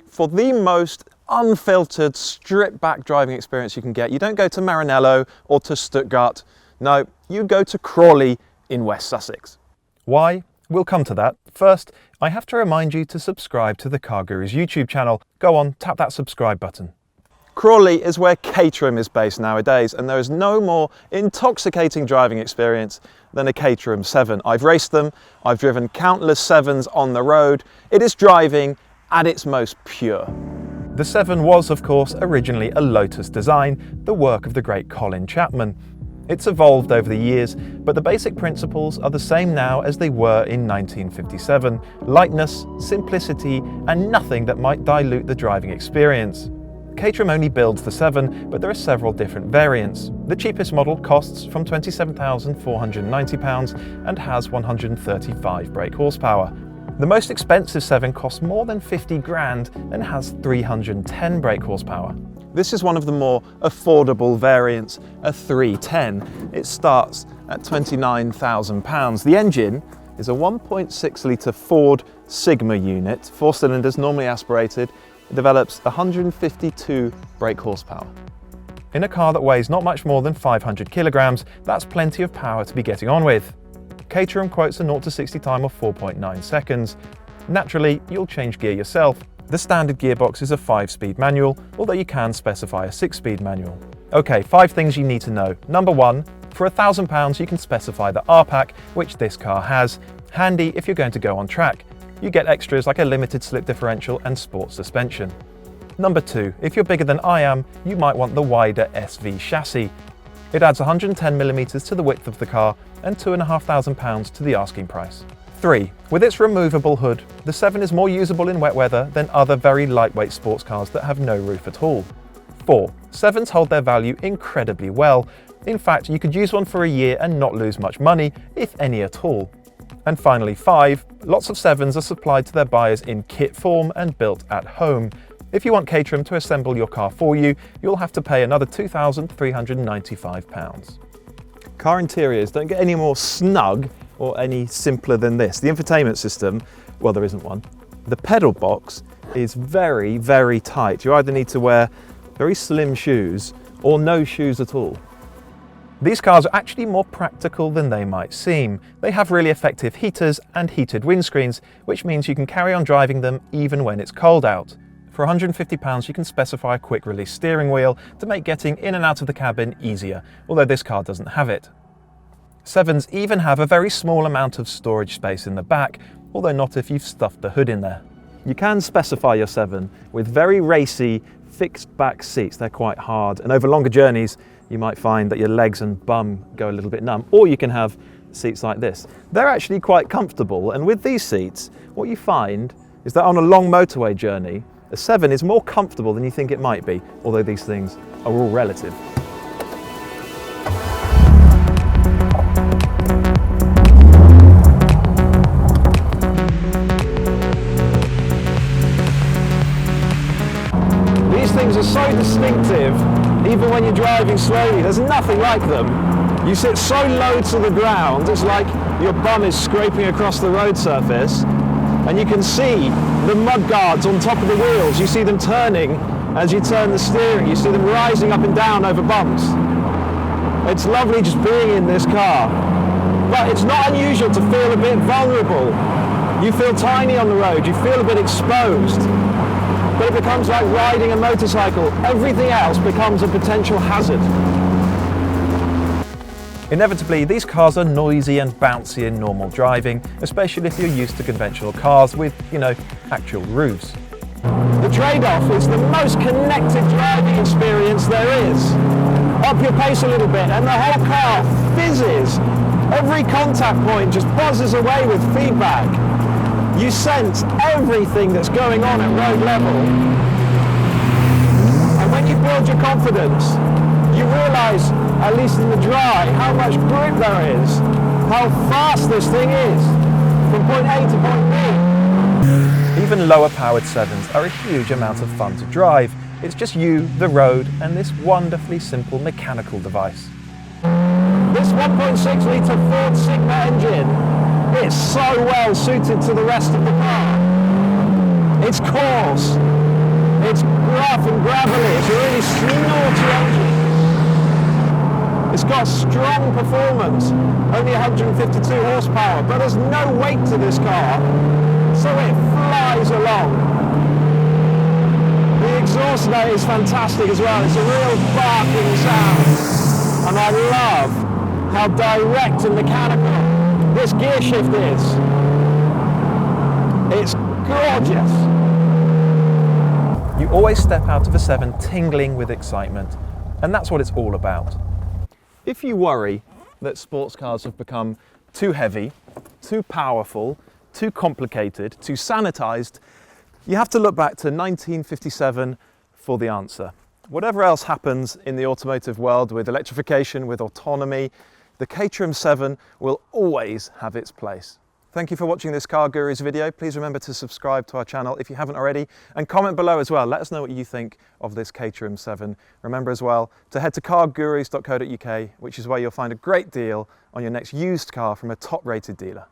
for the most unfiltered, stripped back driving experience you can get. You don't go to Maranello or to Stuttgart. No, you go to Crawley in West Sussex. Why? We'll come to that. First, I have to remind you to subscribe to the CarGurus YouTube channel. Go on, tap that subscribe button. Crawley is where Caterham is based nowadays, and there is no more intoxicating driving experience than a Caterham 7. I've raced them, I've driven countless 7s on the road. It is driving at its most pure. The 7 was, of course, originally a Lotus design, the work of the great Colin Chapman. It's evolved over the years, but the basic principles are the same now as they were in 1957. Lightness, simplicity, and nothing that might dilute the driving experience. Caterham only builds the 7, but there are several different variants. The cheapest model costs from £27,490 and has 135 brake horsepower. The most expensive 7 costs more than 50 grand and has 310 brake horsepower. This is one of the more affordable variants, a 310. It starts at £29,000. The engine is a 1.6 litre Ford Sigma unit, 4 cylinders, normally aspirated. It develops 152 brake horsepower. In a car that weighs not much more than 500 kilograms, that's plenty of power to be getting on with. Caterham quotes a 0 to 60 time of 4.9 seconds. Naturally, you'll change gear yourself. The standard gearbox is a 5-speed manual, although you can specify a 6-speed manual. Okay, 5 things you need to know. Number 1, for £1,000 you can specify the R-Pack, which this car has. Handy if you're going to go on track. You get extras like a limited slip differential and sport suspension. Number 2, if you're bigger than I am, you might want the wider SV chassis. It adds 110mm to the width of the car and £2,500 to the asking price. 3, with its removable hood, the 7 is more usable in wet weather than other very lightweight sports cars that have no roof at all. 4, 7s hold their value incredibly well. In fact, you could use one for a year and not lose much money, if any at all. And finally 5, lots of 7s are supplied to their buyers in kit form and built at home. If you want Caterham to assemble your car for you, you'll have to pay another £2,395. Car interiors don't get any more snug or any simpler than this. The infotainment system, well, there isn't one. The pedal box is very, very tight. You either need to wear very slim shoes or no shoes at all. These cars are actually more practical than they might seem. They have really effective heaters and heated windscreens, which means you can carry on driving them even when it's cold out. For £150 you can specify a quick release steering wheel to make getting in and out of the cabin easier, although this car doesn't have it. 7s even have a very small amount of storage space in the back, although not if you've stuffed the hood in there. You can specify your 7 with very racy fixed back seats. They're quite hard, and over longer journeys you might find that your legs and bum go a little bit numb, or you can have seats like this. They're actually quite comfortable, and with these seats what you find is that on a long motorway journey a 7 is more comfortable than you think it might be, although these things are all relative. These things are so distinctive, even when you're driving slowly. There's nothing like them. You sit so low to the ground, it's like your bum is scraping across the road surface, and you can see the mud guards on top of the wheels. You see them turning as you turn the steering. You see them rising up and down over bumps. It's lovely just being in this car. But it's not unusual to feel a bit vulnerable. You feel tiny on the road, you feel a bit exposed. But it becomes like riding a motorcycle. Everything else becomes a potential hazard. Inevitably, these cars are noisy and bouncy in normal driving, especially if you're used to conventional cars with, actual roofs. The trade-off is the most connected driving experience there is. Up your pace a little bit and the whole car fizzes. Every contact point just buzzes away with feedback. You sense everything that's going on at road level. And when you build your confidence, you realise, at least in the dry, how much grip there is, how fast this thing is, from point A to point B. Even lower powered 7s are a huge amount of fun to drive. It's just you, the road, and this wonderfully simple mechanical device. This 1.6 litre Ford Sigma engine is so well suited to the rest of the car. It's coarse, It's rough and gravelly, it's a really snorty engine. It's got strong performance, only 152 horsepower, but there's no weight to this car, so it flies along. The exhaust note is fantastic as well, it's a real barking sound, and I love how direct and mechanical this gear shift is. It's gorgeous. You always step out of a 7 tingling with excitement, and that's what it's all about. If you worry that sports cars have become too heavy, too powerful, too complicated, too sanitized, you have to look back to 1957 for the answer. Whatever else happens in the automotive world with electrification, with autonomy, the Caterham 7 will always have its place. Thank you for watching this Car Gurus video. Please remember to subscribe to our channel if you haven't already, and comment below as well. Let us know what you think of this Caterham 7. Remember as well to head to cargurus.co.uk, which is where you'll find a great deal on your next used car from a top-rated dealer.